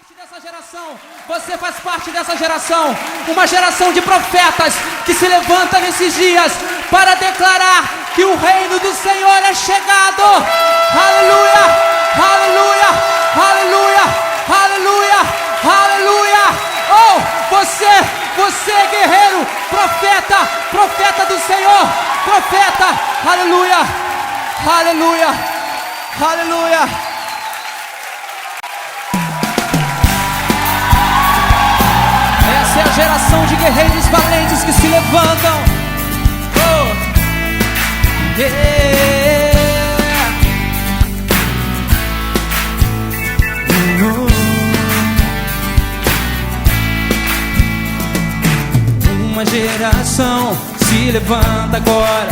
parte dessa geração, você faz parte dessa geração, uma geração de profetas que se levanta nesses dias para declarar que o reino do Senhor é chegado. Aleluia, aleluia, aleluia, aleluia, aleluia. Oh, você guerreiro, profeta do Senhor, profeta, aleluia, aleluia, aleluia. Essa é a geração de guerreiros valentes que se levantam. Oh, yeah. Uma geração se levanta agora,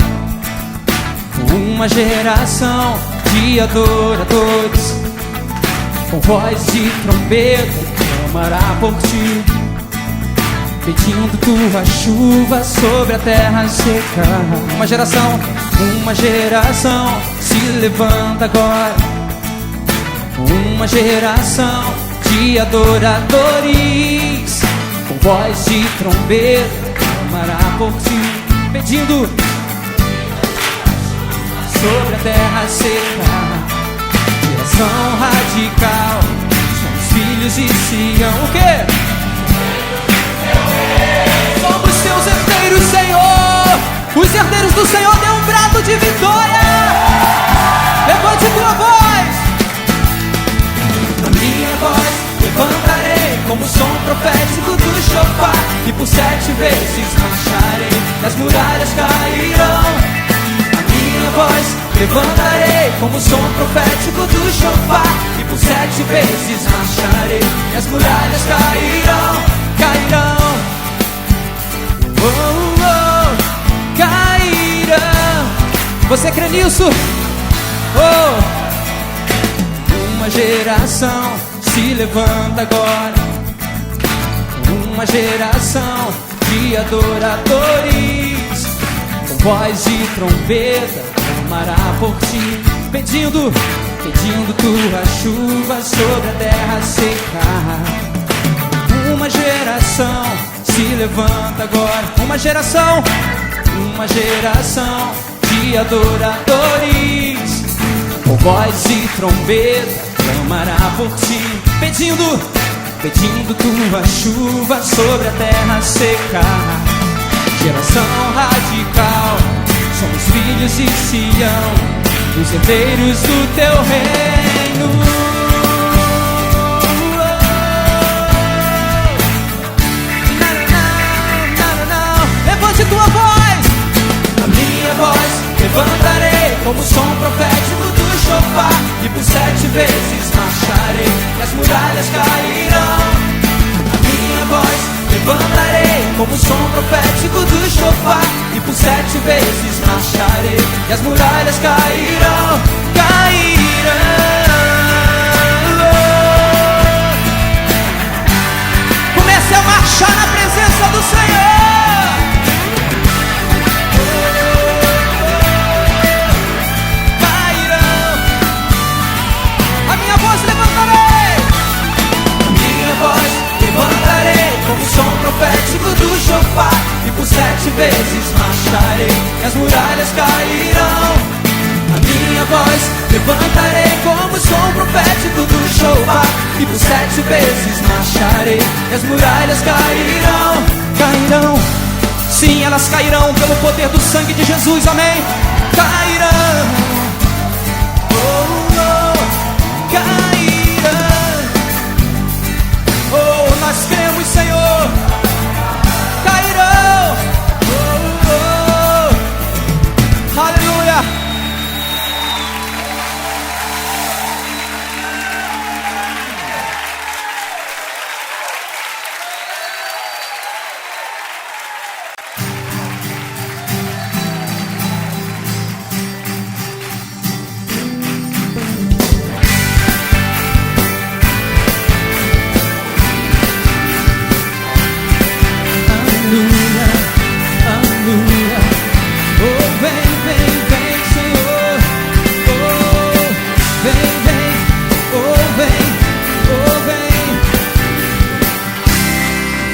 uma geração de adoradores, com voz de trombeta clamará por ti, pedindo tua chuva sobre a terra seca. Uma geração se levanta agora, uma geração de adoradores, com voz de trombeta clamará por ti, pedindo sobre a terra seca. Geração radical, somos filhos de Sião. O quê? Somos seus herdeiros, Senhor. Os herdeiros do Senhor dêem um brado de vitória. Levante tua voz. A minha voz levantarei como som profético do shofar, e por 7 vezes marcharei, e as muralhas cairão. A minha voz levantarei como som profético do shofar, e por 7 vezes marcharei, e as muralhas cairão, cairão. Oh, oh, cairão. Você crê nisso? Oh, uma geração se levanta agora, uma geração de adoradores, com voz de trombeta clamará por ti, pedindo tua chuva sobre a terra seca. Uma geração se levanta agora, uma geração de adoradores, com voz de trombeta clamará por ti, pedindo tua chuva sobre a terra seca. Geração radical, somos filhos de Sião, os herdeiros do teu reino. Levante tua voz. A minha voz levantarei como som profético do shofar, e por 7 vezes marcharei, e as muralhas cairão. A minha voz levantarei como som profético do shofar, e por 7 vezes marcharei, e as muralhas cairão, cairão. Comece a marchar na presença do Senhor. Como som profético do shofar, e por 7 vezes marcharei, e as muralhas cairão. A minha voz levantarei como som profético do shofar, e por 7 vezes marcharei, e as muralhas cairão, cairão. Sim, elas cairão pelo poder do sangue de Jesus, amém. Cairão, oh, oh, cairão. Oh, nós cremos, Senhor. Cairão. Oh, oh. Aleluia.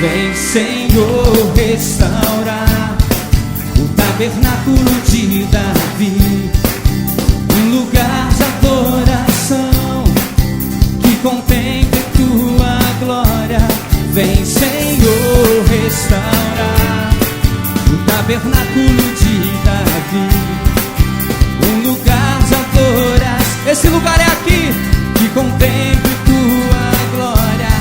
Vem, Senhor, restaurar o tabernáculo de Davi, um lugar de adoração que contemple tua glória. Vem, Senhor, restaurar o tabernáculo de Davi, um lugar de adoração. Esse lugar é aqui, que contemple tua glória,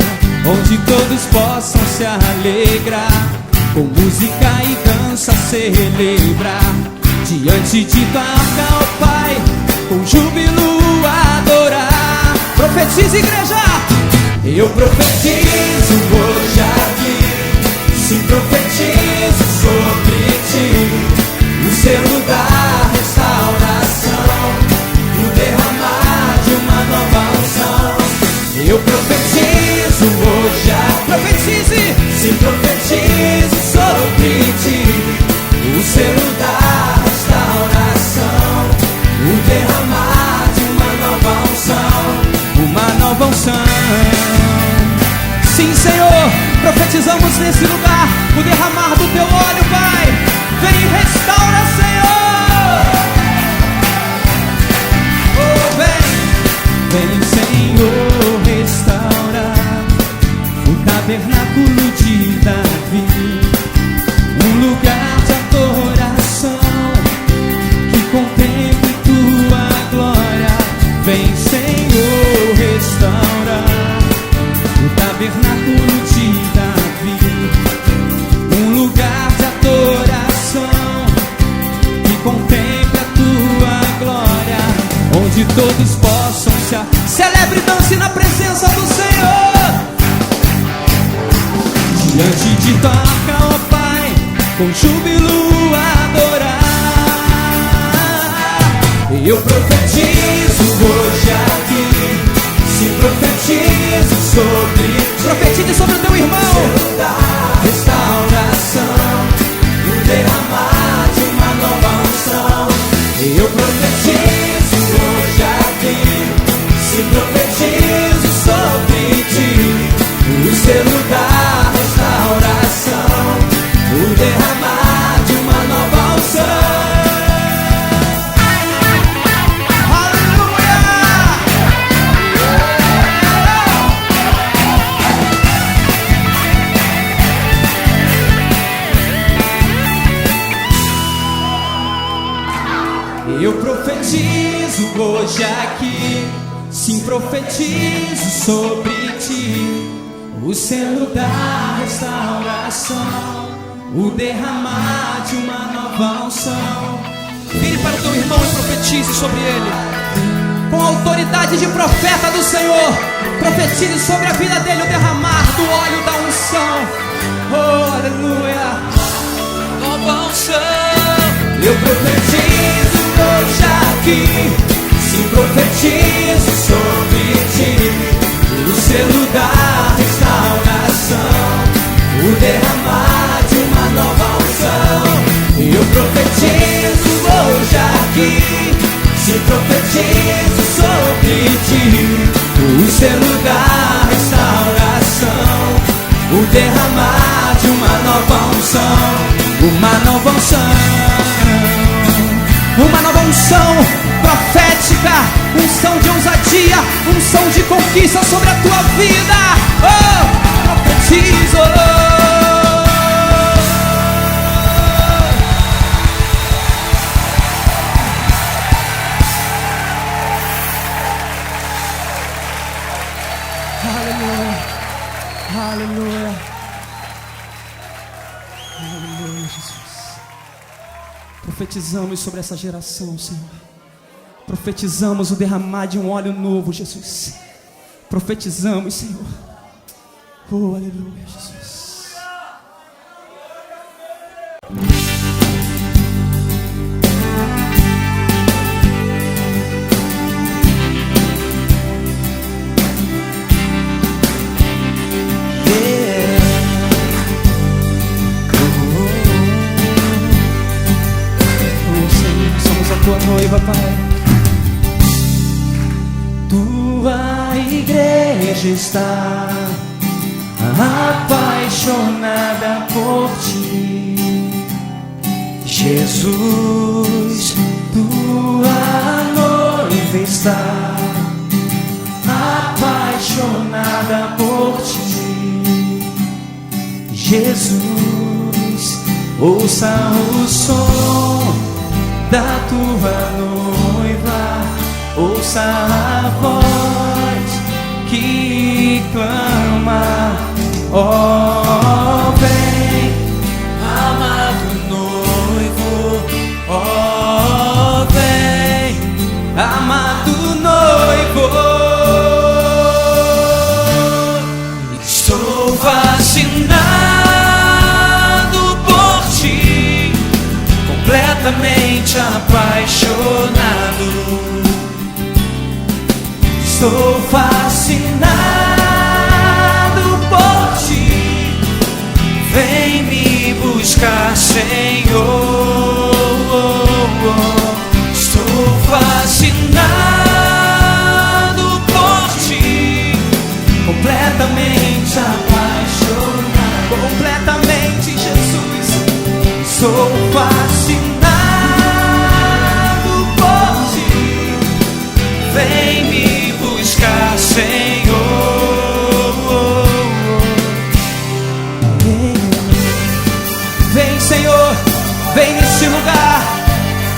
onde todos possam se alegrar, com música e dança celebrar, diante de tua arca, ó Pai, com júbilo adorar. Profetiza, igreja! Eu profetizo hoje aqui, sim, profetizo sobre ti, o selo da restauração, o derramar de uma nova unção. Eu profetizo hoje aqui, profetize, sim, profetizo sobre ti, o selo da restauração, o derramar de uma nova unção, uma nova unção. Sim, Senhor, profetizamos nesse lugar o derramar do teu óleo, Pai. Vem e restaura, Senhor. Oh, vem, Senhor, restaurar o tabernáculo de Davi, um lugar de adoração que contemple tua glória. Vem, Senhor, restaurar o tabernáculo de Davi, um lugar de adoração que contemple a tua glória, onde todos possam se celebre e dance na presença do Senhor, diante de tua arca, ó Pai, com júbilo adorar. Eu profetizo hoje aqui, se profetizo sobre ti, profetize sobre o teu irmão, da restauração, o derramar de uma nova unção. Eu profetizo hoje aqui, se profetizo sobre ti, o selo da restauração, o derramar de uma nova unção. Eu profetizo hoje aqui, sim, profetizo sobre ti, o selo da restauração, o derramar de uma nova unção. Vire para o teu irmão e profetize sobre ele, com a autoridade de profeta do Senhor. Profetize sobre a vida dele o derramar do óleo da unção. Oh, aleluia, nova unção. Eu profetizo hoje aqui, sim, profetizo sobre ti, o selo da restauração, o derramar de uma nova unção. Eu profetizo hoje aqui, sim, profetizo sobre ti, o selo da restauração, o derramar de uma nova unção, uma nova unção. Uma nova unção profética, unção de ousadia, unção de conquista sobre a tua vida. Oh, profetizo. Aleluia, aleluia, aleluia, Jesus. Profetizamos sobre essa geração, Senhor. Profetizamos o derramar de um óleo novo, Jesus. Profetizamos, Senhor. Oh, aleluia, Jesus. Tua noiva, Pai, tua igreja está apaixonada apaixonada por ti, Jesus, tua noiva está apaixonada por ti, Jesus, ouça o som da tua noiva, ouça a voz que clama, ó, vem, amado noivo, ó, vem, amado noivo. Estou fascinado por ti, completamente apaixonado. Estou fascinado por ti, vem me buscar, Senhor. Estou fascinado por ti, completamente apaixonado, completamente, Jesus. Sou fascinado por ti, vem me buscar, Senhor. Vem, Senhor, vem nesse lugar,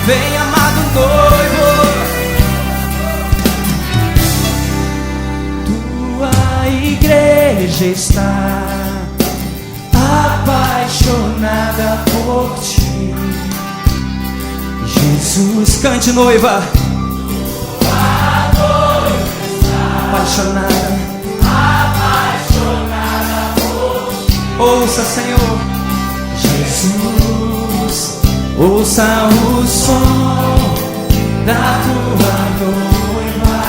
vem, amado noivo. Tua igreja está apaixonada por ti, Jesus. Cante, noiva. Apaixonada, apaixonada por ti. Ouça, Senhor, Jesus, ouça o som da tua noiva,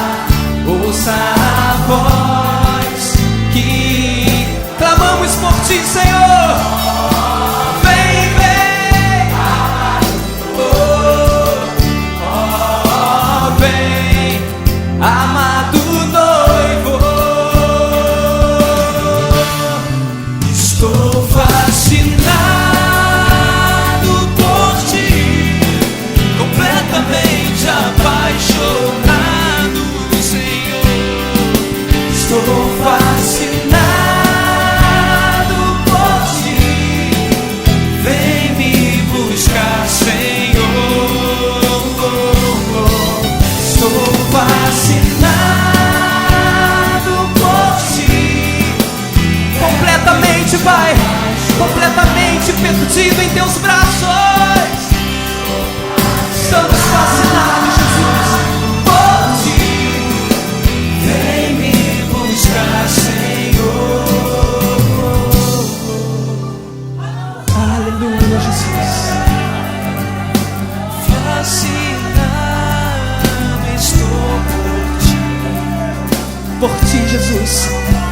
ouça a voz que clamamos por ti, Senhor. Vem, vem, oh, oh, vem, amado noivo. Estou fascinado por ti, completamente apaixonado, Senhor. Estou fascinado por ti, vem me buscar, Senhor. Estou fascinado por ti, completamente, Pai, completamente perdido em teus braços. Estamos fascinados, Jesus, por ti. Vem me buscar, Senhor. Aleluia, Jesus. Fascinado estou por ti, Jesus,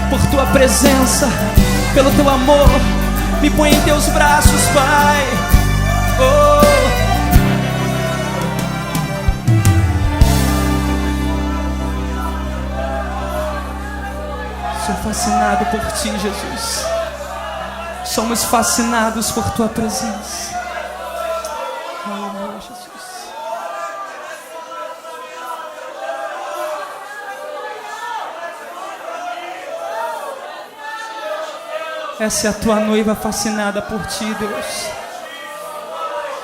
por tua presença, pelo teu amor. Me põe em teus braços, Pai. Oh. Sou fascinado por ti, Jesus. Somos fascinados por tua presença. Aleluia, Jesus. Essa é a tua noiva fascinada por ti, Deus.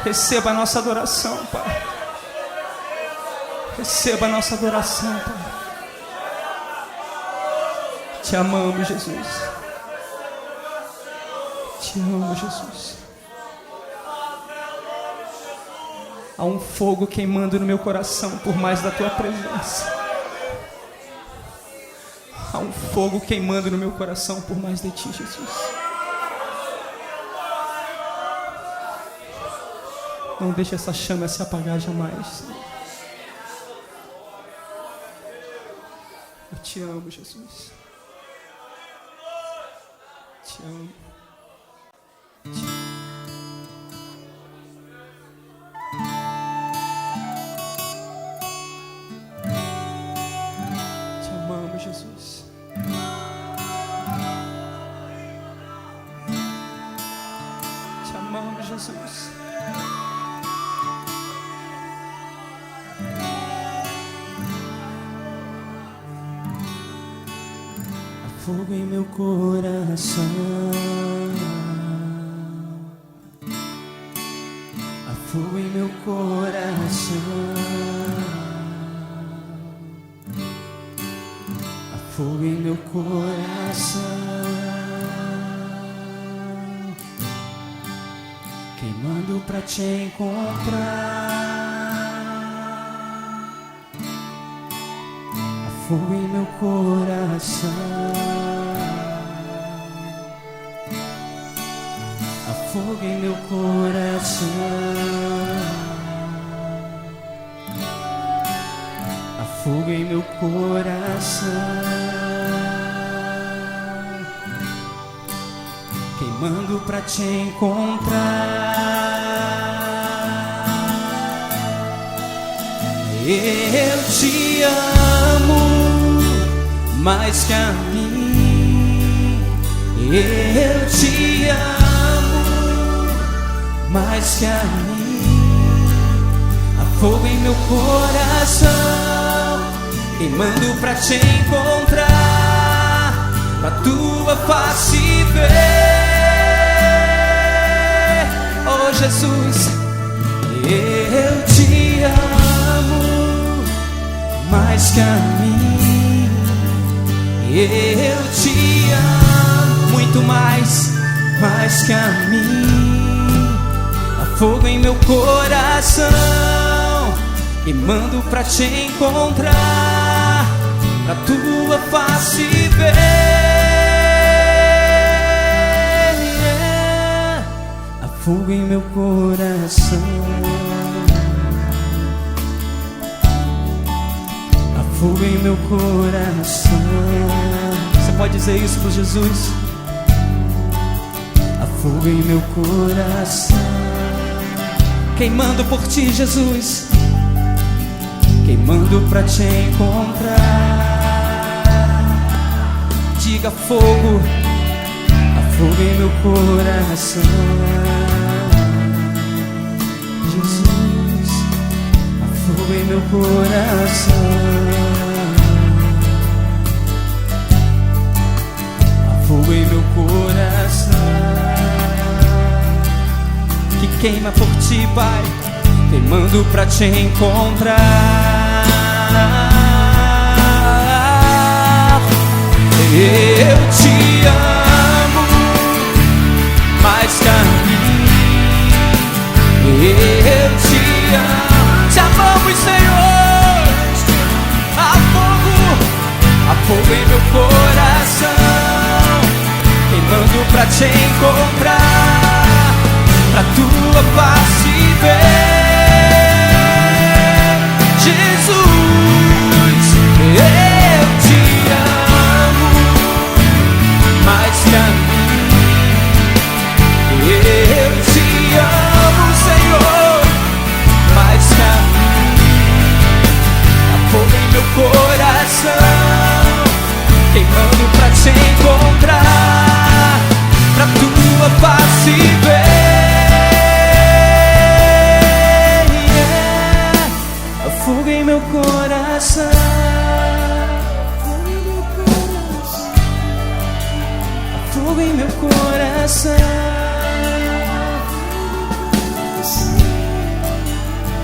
Receba a nossa adoração, Pai. Receba a nossa adoração, Pai. Te amamos, Jesus. Te amo, Jesus. Há um fogo queimando no meu coração por mais da tua presença. Há um fogo queimando no meu coração por mais de ti, Jesus. Não deixe essa chama se apagar jamais, Senhor. Eu te amo, Jesus. Te amo. Te amamos, Jesus. Jesus. Há fogo em meu coração, há fogo em meu coração, há fogo em meu coração, queimando pra te encontrar. Há fogo em meu coração, há fogo em meu coração, há fogo em meu coração, queimando pra te encontrar. Eu te amo mais que a mim, eu te amo mais que a mim. Há fogo em meu coração, queimando pra te encontrar, pra tua face ver. Oh Jesus, eu te amo mais que a mim, eu te amo muito mais que a mim. Há fogo em meu coração, queimando pra te encontrar, pra tua face ver. Há fogo em meu coração, há fogo em meu coração. Você pode dizer isso para Jesus? Há fogo em meu coração, queimando por ti, Jesus, queimando pra te encontrar. Diga fogo, há fogo em meu coração, Jesus, há fogo em meu coração, há fogo em meu coração, que queima por ti, Pai, queimando pra te encontrar. Eu te amo mais que a mim, eu te amo. Te amamos, Senhor. Há fogo em meu coração, queimando pra te encontrar, pra tua face ver. Jesus, eu te amo mais que a mim, eu te amo, Senhor, mais que a mim. Há fogo em meu coração, queimando pra te encontrar, pra tua face ver. Há fogo em meu coração, há fogo em meu coração, há fogo em meu coração,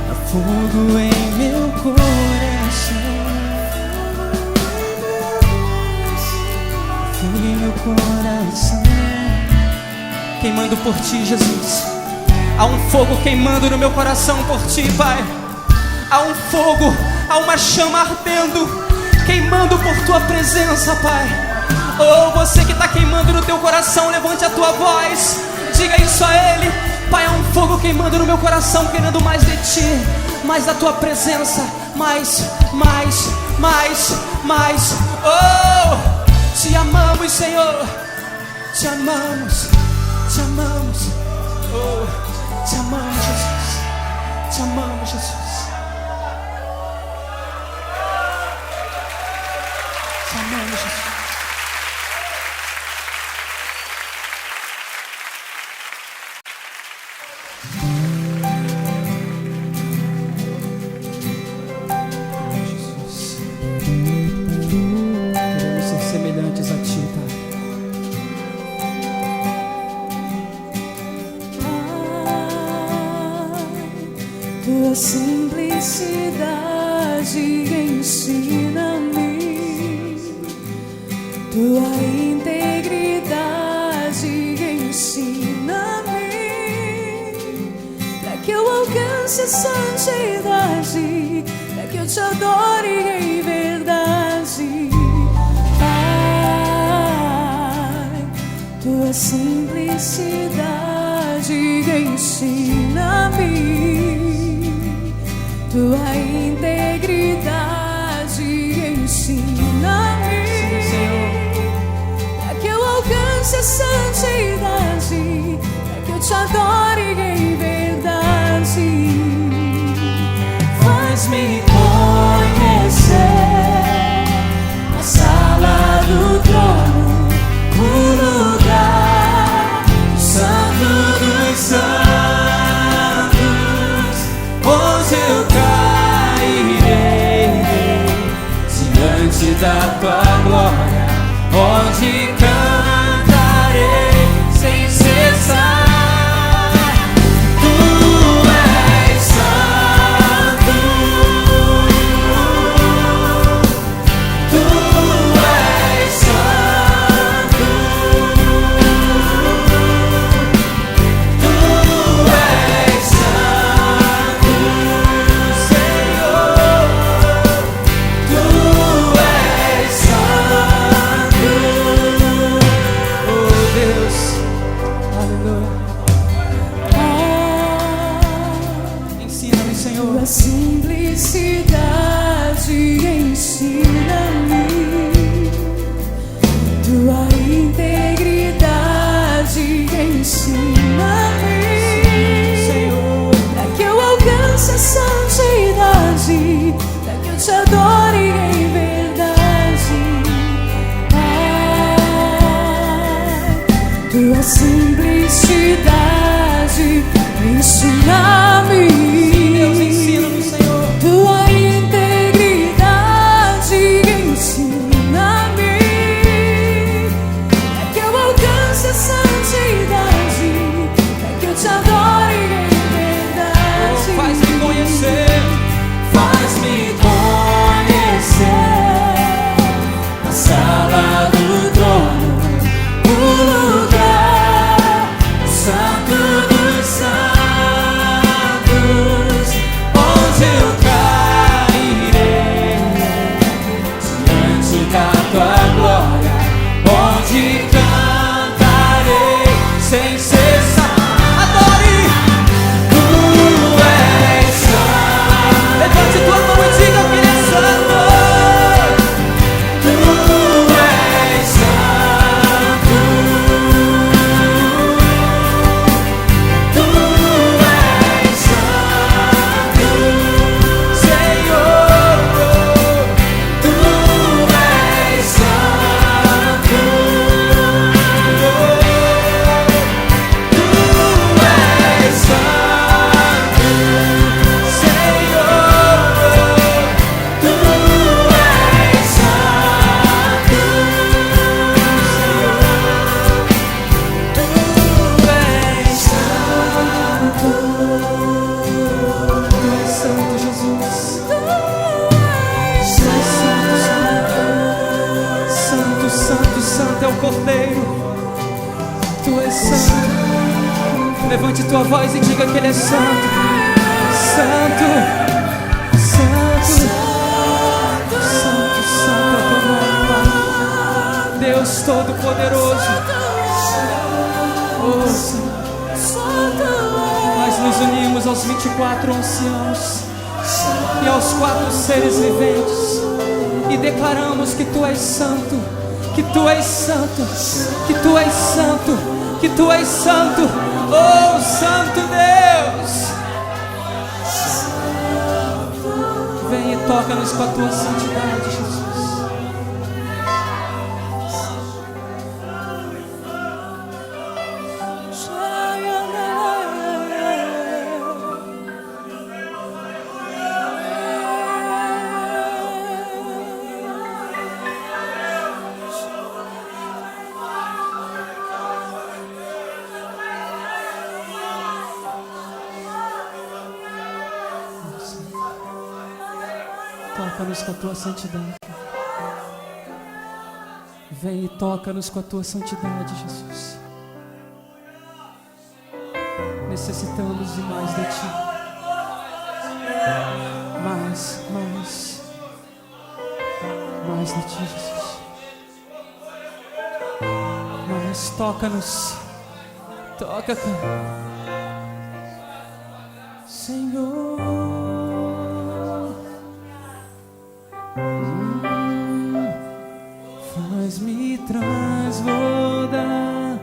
há fogo em meu coração, queimando por ti, Jesus. Há um fogo queimando no meu coração por ti, Pai. Há um fogo, há uma chama ardendo, queimando por tua presença, Pai. Oh, você que está queimando no teu coração, levante a tua voz, diga isso a Ele. Pai, há um fogo queimando no meu coração, querendo mais de ti, mais da tua presença, mais. Oh, te amamos, Senhor, te amamos, oh, te amamos, Jesus, te amamos, Jesus. Te amamos, Jesus. graças a Ti, Pai. Tua simplicidade ensina-me, Tua integridade ensina-me, para que eu alcance a santidade, para que eu te adore em verdade. Pai, Tua simplicidade ensina-me, Tua integridade ensina-me, para que eu alcance a santidade, para que eu te adore em verdade. Faz-me conhecer a sala do trono, o lugar santo dos santos, onde eu cairei diante da Tua glória, onde cantarei sem cessar. Tu és santo, Tu és santo, Tu és santo, Senhor. Tu és santo, Oh Deus, aleluia. Ensina-me, Senhor. Tua simplicidade ensina-me, Tua integridade ensina-me, Senhor, para que eu alcance a santidade, para que eu te adore em verdade. Pai, Tua simplicidade ensina-me, Deus, ensina-me, Senhor. Tua integridade ensina-me, para que eu alcance a santidade, para que eu te adore em verdade. Faz-me conhecer, Faz-me conhecer a sala do trono, o lugar santo dos santos, onde eu cairei diante da Tua glória, onde cantarei sem cessar. adore. Tu és santo, Levante tua mão e diga que Ele é santo. Tu és santo, Tu és santo, Senhor, Tu és santo, Tu és santo, Senhor, Tu és santo, Tu és santo, Jesus. Santo, santo, santo é o Cordeiro. Tu és santo. Levante tua voz e diga que Ele é santo. Santo, santo, santo, santo é o teu nome, Pai. Deus Todo-Poderoso. Oh, Senhor. Nós nos unimos aos 24 anciãos e aos 4 seres viventes e declaramos que Tu és santo, que Tu és santo, que Tu és santo, que Tu és santo. Oh, Santo Deus, vem e toca-nos com a Tua santidade, Jesus. toca-nos com a tua santidade. Vem e toca-nos com a tua santidade, Jesus. Necessitamos de mais de ti. Mais de ti, Jesus. Mais, toca-nos. Toca, Senhor. Faz-me transbordar.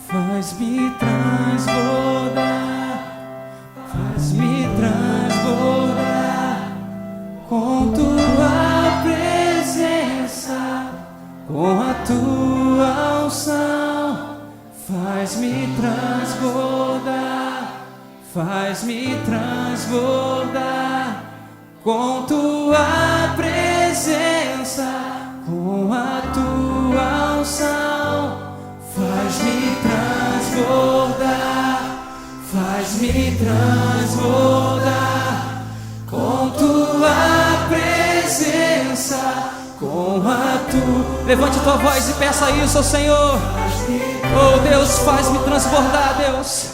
Faz-me transbordar. Faz-me transbordar com tua presença, com a tua unção. Faz-me transbordar. Faz-me transbordar com tua presença, com a tua unção. Faz-me transbordar, faz-me transbordar com tua presença, com a tua... Levante tua voz e peça isso ao Senhor. Oh Deus, faz-me transbordar, Deus,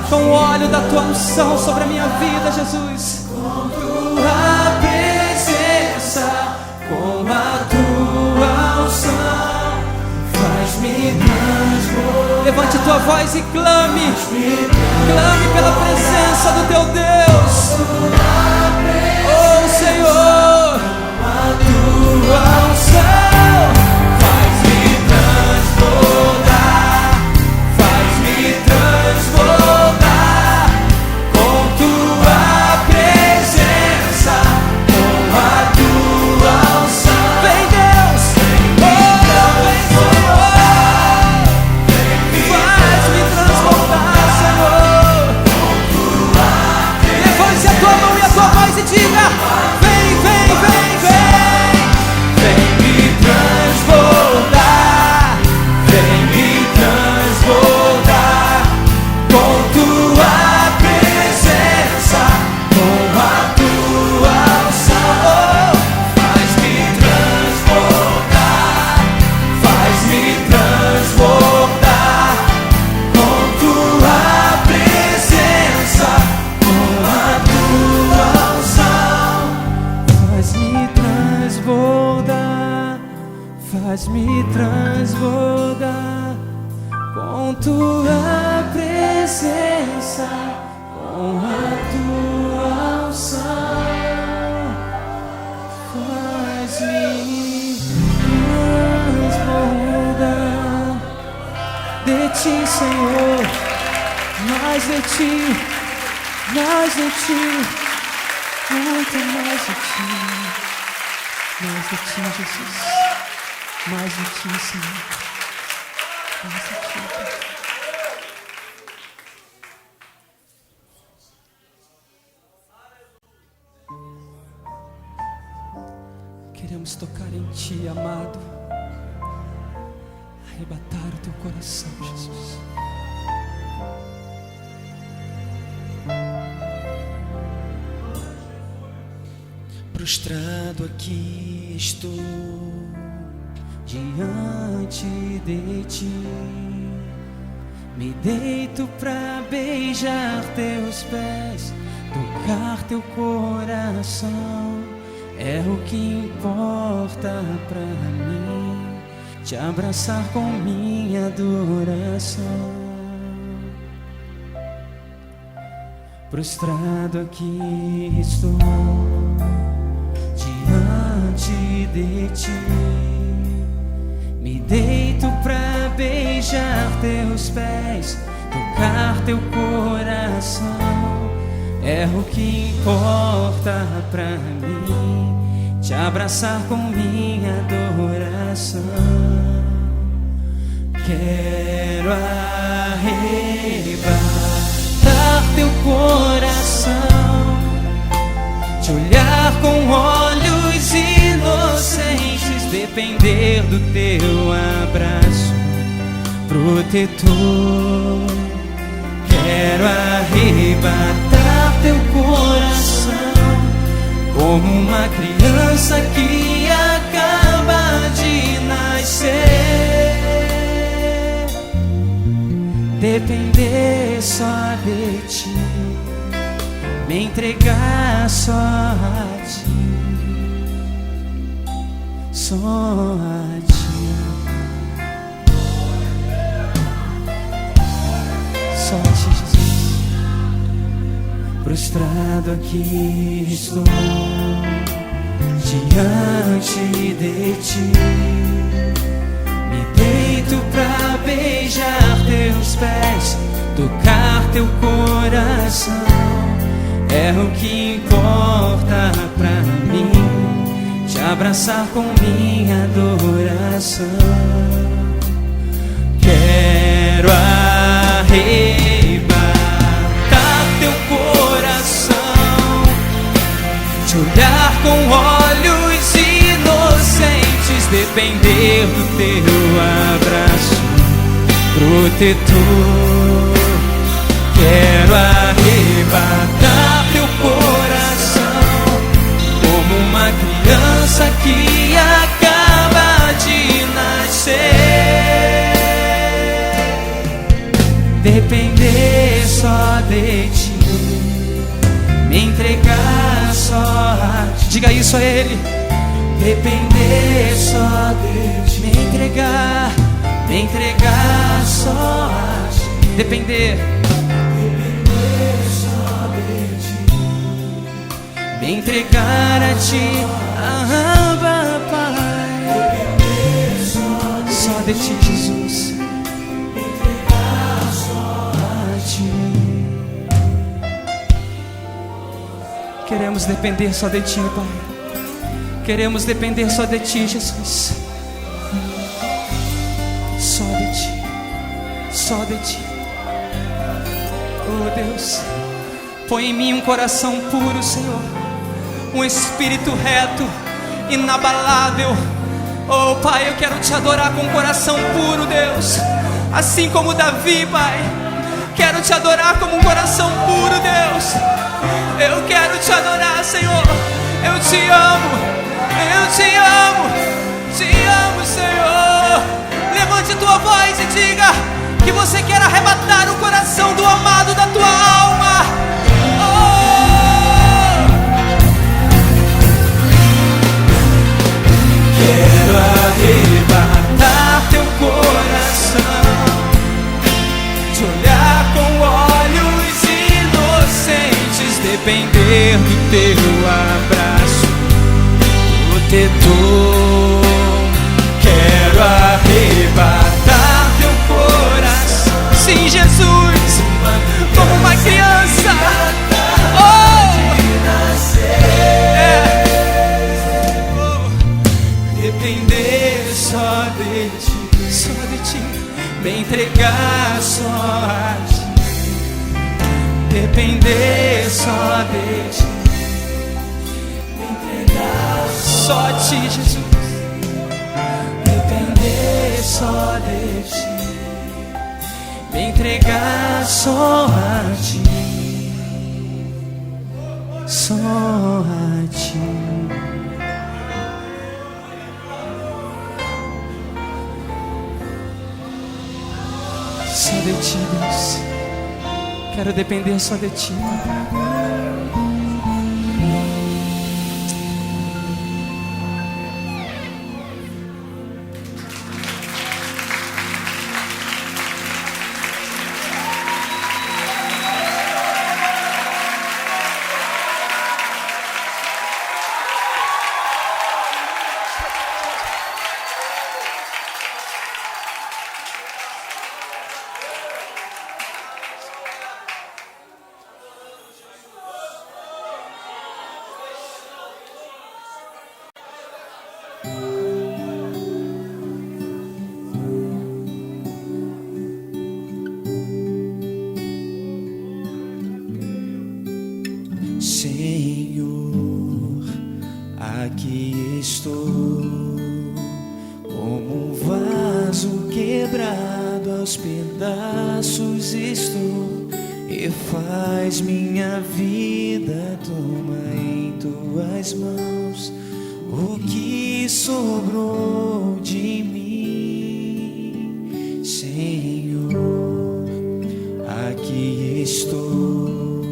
com o óleo da tua unção sobre a minha vida, Jesus. Com tua presença, com a tua unção, faz-me transbordar. Levante tua voz e clame. Clame pela presença do teu Deus. Oh Senhor, com a tua unção, faz-me transbordar. Faz-me transbordar com tua presença, com a tua unção. Vem Deus, oh, vem Senhor, faz-me transbordar, Senhor. Levante a tua mão e a tua voz e diga: vem, vem, vem, vem. Vem me transbordar, vem me transbordar com tua presença, com a tua unção. Faz-me transbordar, faz-me transbordar com tua presença, com a tua unção. Faz-me transbordar, faz-me transbordar com tua presença, com a tua unção. Faz-me transbordar de ti, Senhor, mais de ti, mais de ti, muito mais de ti, mais de ti, Jesus, mais de ti, Senhor, mais de ti. Queremos tocar em ti, amado, arrebatar o teu coração, Jesus. Prostrado aqui estou diante de ti, me deito pra beijar teus pés, tocar teu coração. É o que importa pra mim, te abraçar com minha adoração. Prostrado aqui estou diante de ti, me deito pra beijar teus pés, tocar teu coração. É o que importa pra mim, te abraçar com minha adoração. Quero arrebatar teu coração, te olhar com olhos inocentes, depender do teu abraço, protetor. Quero arrebatar teu coração, como uma criança que acaba de nascer. Depender só de ti, me entregar só a ti, só a ti. Só a ti, Jesus. Prostrado aqui estou diante de ti, me deito pra beijar teus pés, tocar teu coração. É o que importa pra mim, te abraçar com minha adoração. Quero arrebatar teu coração, te olhar com olhos inocentes, depender do teu abraço protetor. Quero arrebatar teu coração, como uma criança que acaba de nascer. Depender só de ti, me entregar só a ti. Diga isso a Ele. Depender só de ti, me entregar só a ti. Depender só de ti, me entregar a ti, Pai. Só de ti, Jesus. Queremos depender só de ti, Pai. Queremos depender só de ti, Jesus. Só de ti, só de ti. Oh Deus, põe em mim um coração puro, Senhor, um espírito reto, inabalável. Oh Pai, eu quero te adorar com um coração puro, Deus, assim como Davi, Pai. Quero te adorar como um coração puro, Deus. Eu quero te adorar, Senhor. Eu te amo, Senhor. Levante tua voz e diga que você quer arrebatar o coração do amado da tua alma. Oh! Quero arrebatar teu coração, te olhar com olhos inocentes, depender do teu abraço protetor. Quero arrebatar teu coração, sim, Jesus, como uma criança. Oh! Depender só de ti, me entregar só a ti. Depender só de ti, me entregar só a ti, Jesus. Depender só de ti, me entregar só a ti, só a ti. Só de ti, Deus. Quero depender só de ti, Pai. Senhor, aqui estou como um vaso quebrado aos pedaços estou, e faz minha vida, toma em tuas mãos o que sobrou de mim, Senhor. Aqui estou,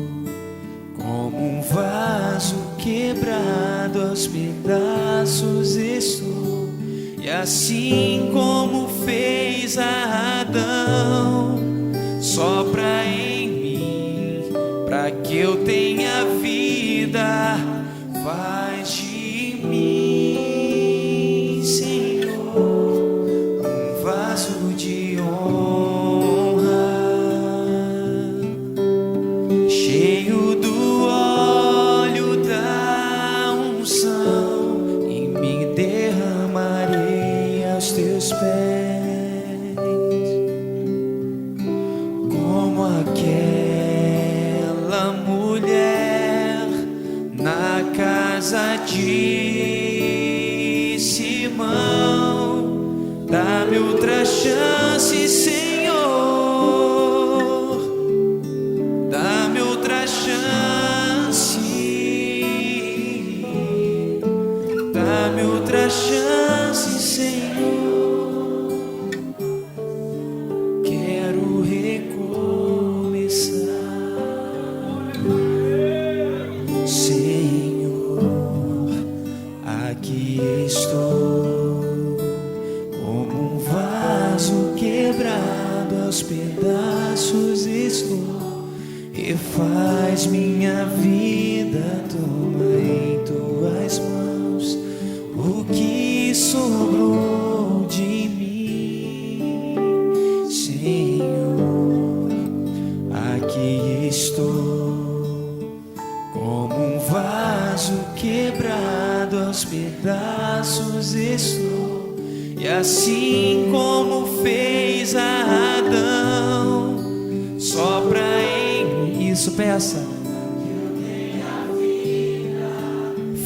como um vaso quebrado aos pedaços estou, e assim como fez a Adão, sopra em mim, para que eu tenha vida, faz de mim, Senhor, um vaso de honra, cheio do óleo da unção, e me derramarei aos teus pés, como aquela mulher na casa de Simão. Dá-me outra chance, Senhor, dá-me outra chance, dá-me outra chance, Senhor. Quero recomeçar, Senhor. Aqui estou, como um vaso quebrado aos pedaços estou, e faz minha vida, toma em tuas mãos o que sobrou de mim, Senhor. Aqui estou, como um vaso quebrado aos pedaços estou, e assim como fez a Adão, sopra em mim. Isso, peça.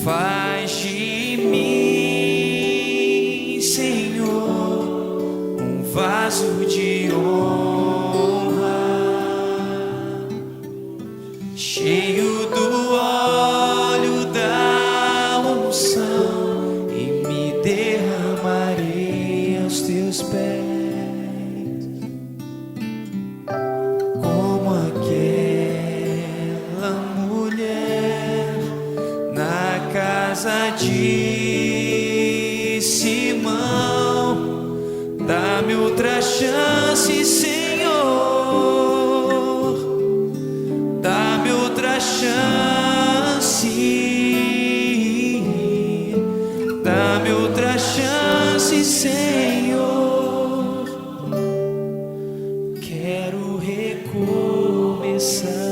Faz de mim, Senhor, um vaso de honra, cheio do óleo da unção, e me derramarei aos teus pés, como aquela mulher na casa de Simão. Dá-me outra chance, Senhor, dá-me outra chance, dá-me outra chance, Senhor. Quero recomeçar.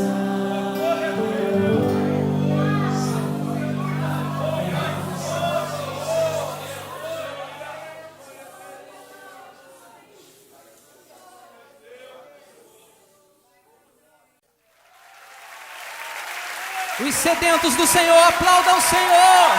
Os sedentos do Senhor, aplaudam o Senhor.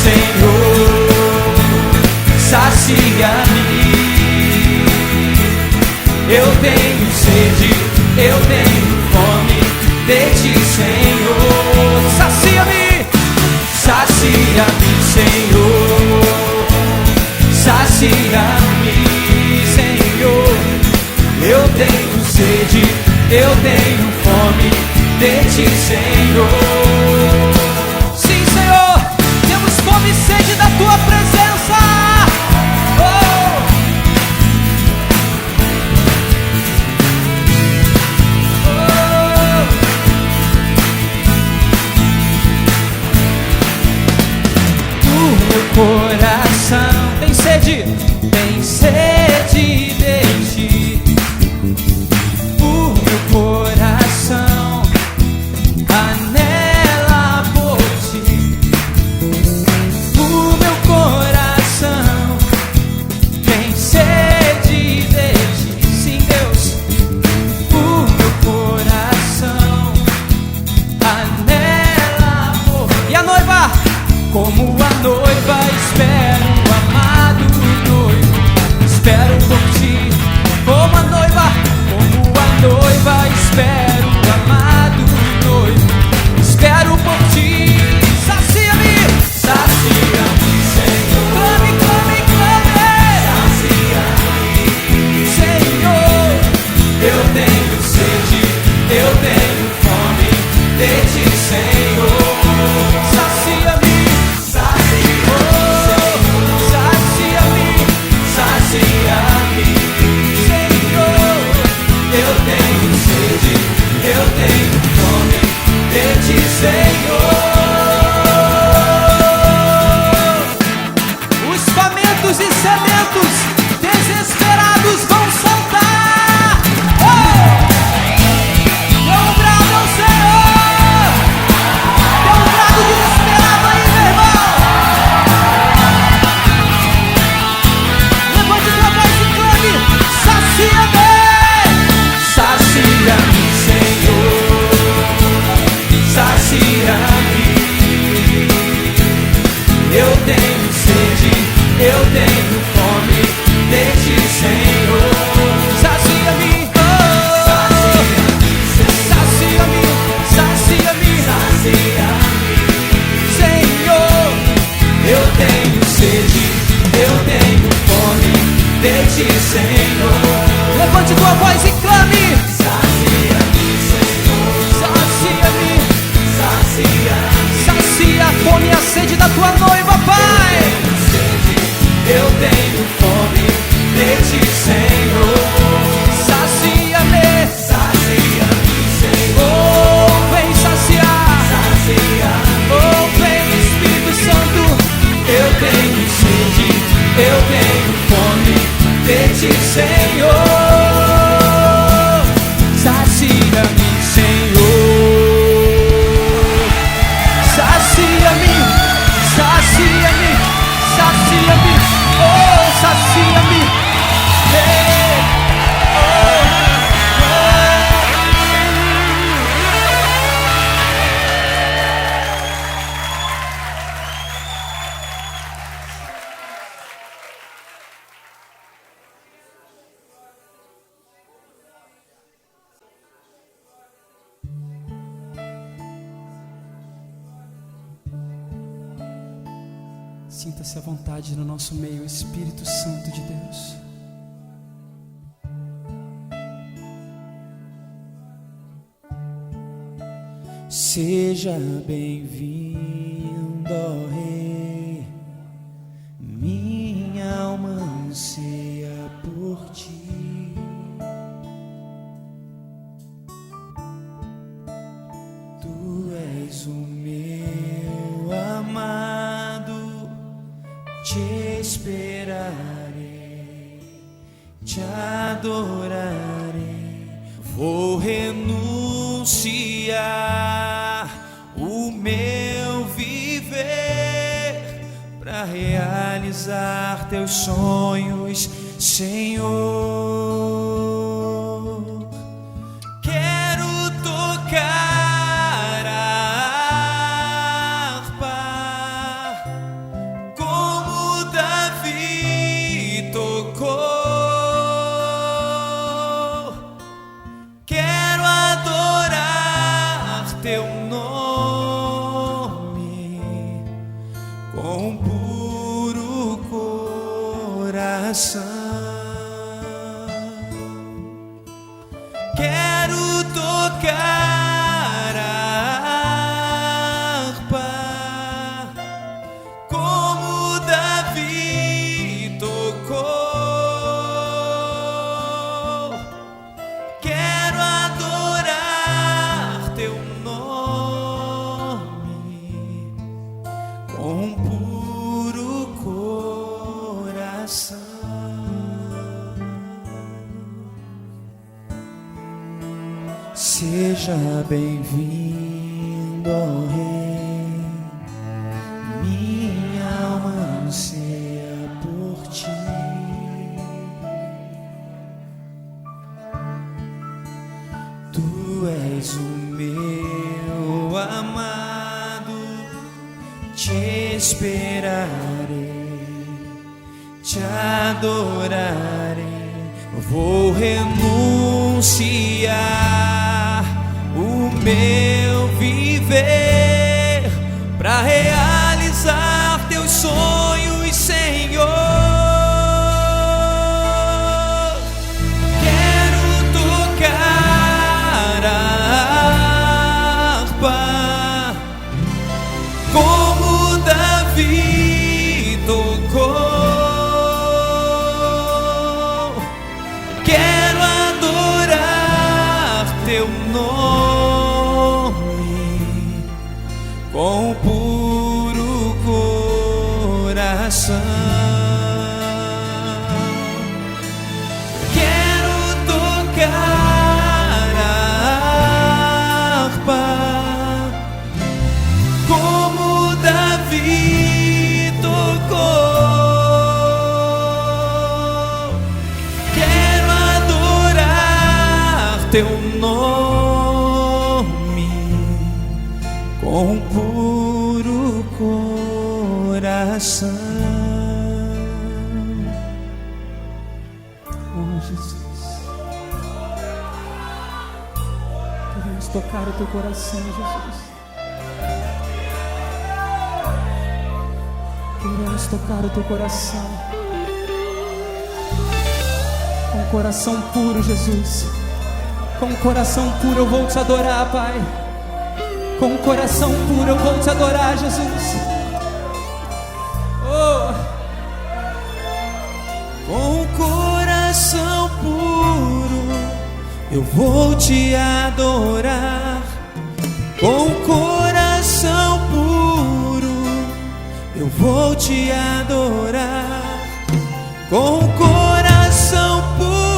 Senhor, sacia-me. Eu tenho sede, eu tenho fome de ti, Senhor. Sacia-me, sacia-me, Senhor. Sacia-me, Senhor. Eu tenho sede, eu tenho fome de ti, Senhor. Sim, Senhor, temos fome e sede da tua presença. Oh! Meu coração tem sede de ti. O meu coração anela por ti. O meu coração tem sede de ti. Sim, Deus. O meu coração anela por ti. E a noiva? Como a noiva espero o amado noivo, espero por ti. Como a noiva espero o amado noivo, espero por ti. Sacia-me, sacia-me, Senhor. Clame, clame, clame. Sacia-me, Senhor. Eu tenho sede, eu tenho fome de ti, Senhor. Sacia-me. Eu tenho fome de ti, Senhor. Os famintos e sedentos, desesperados vão saltar. Oh! Dê um brado ao Senhor. Dê um brado desesperado aí, meu irmão. Levante tua voz e clame: sacia-me, sacia-me, sacia-me. Eu tenho sede, eu tenho fome de ti, Senhor. Sacia-me, oh. Sacia-me, sacia-me, sacia-me, Senhor. Eu tenho sede, eu tenho fome de ti, Senhor. Levante tua voz e clame: sacia-me, Senhor. Sacia-me. Sacia a fome e a sede da tua noiva, Pai. Eu tenho fome de ti, Senhor. Sacia-me, sacia-me, Senhor. Oh, vem saciar, sacia-me. Oh, vem Espírito Santo. Eu tenho sede, eu tenho fome de ti, Senhor. Sacia-me, Senhor. Sacia-me, sacia-me, sacia-me, oh, sacia-me, hey, oh, sinta-se à vontade no nosso meio, Espírito Santo de Deus. Seja bem-vindo, ó Rei. Minha alma anseia por ti. Tu és o meu amado, te esperarei, te adorarei. Vou renunciar o meu viver para realizar teus sonhos, Senhor. Quero tocar a harpa Seja bem-vindo, ó Rei. Minha alma anseia por ti. Tu és o meu amado, te esperarei, te adorarei. Vou renunciar o meu viver para realizar teus sonhos, Senhor. Quero tocar a harpa como Davi tocou. Quero adorar teu nome com puro coração. Quero tocar a harpa como Davi tocou. Teu nome com puro coração. Oh, Jesus, queremos tocar o teu coração, Jesus. Queremos tocar o teu coração com coração puro, Jesus. Com coração puro eu vou te adorar, Pai. Com coração puro eu vou te adorar, Jesus. Oh. Com coração puro eu vou te adorar. Com coração puro eu vou te adorar. Com coração puro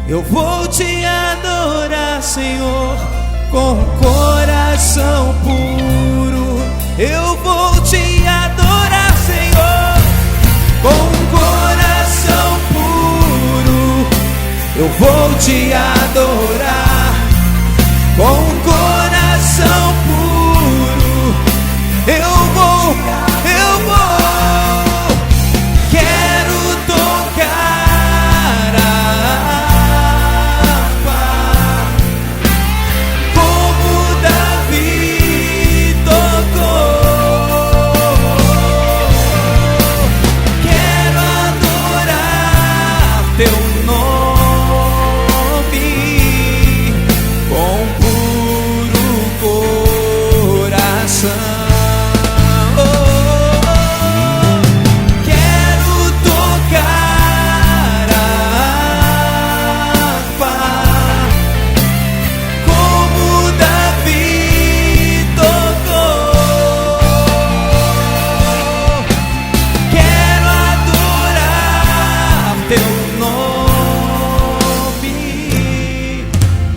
eu vou te adorar, Senhor. Com coração puro eu vou te adorar, Senhor. Com coração puro eu vou te adorar. Com coração puro eu vou. Quero tocar a harpa como Davi tocou. Quero adorar teu nome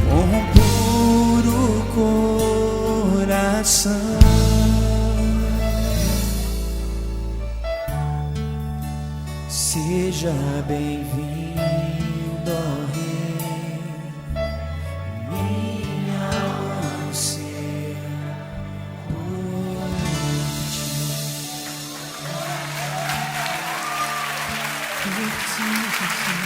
com puro coração. Seja bem-vindo, ó Rei. Minha alma anseia por ti. Por ti, Jesus.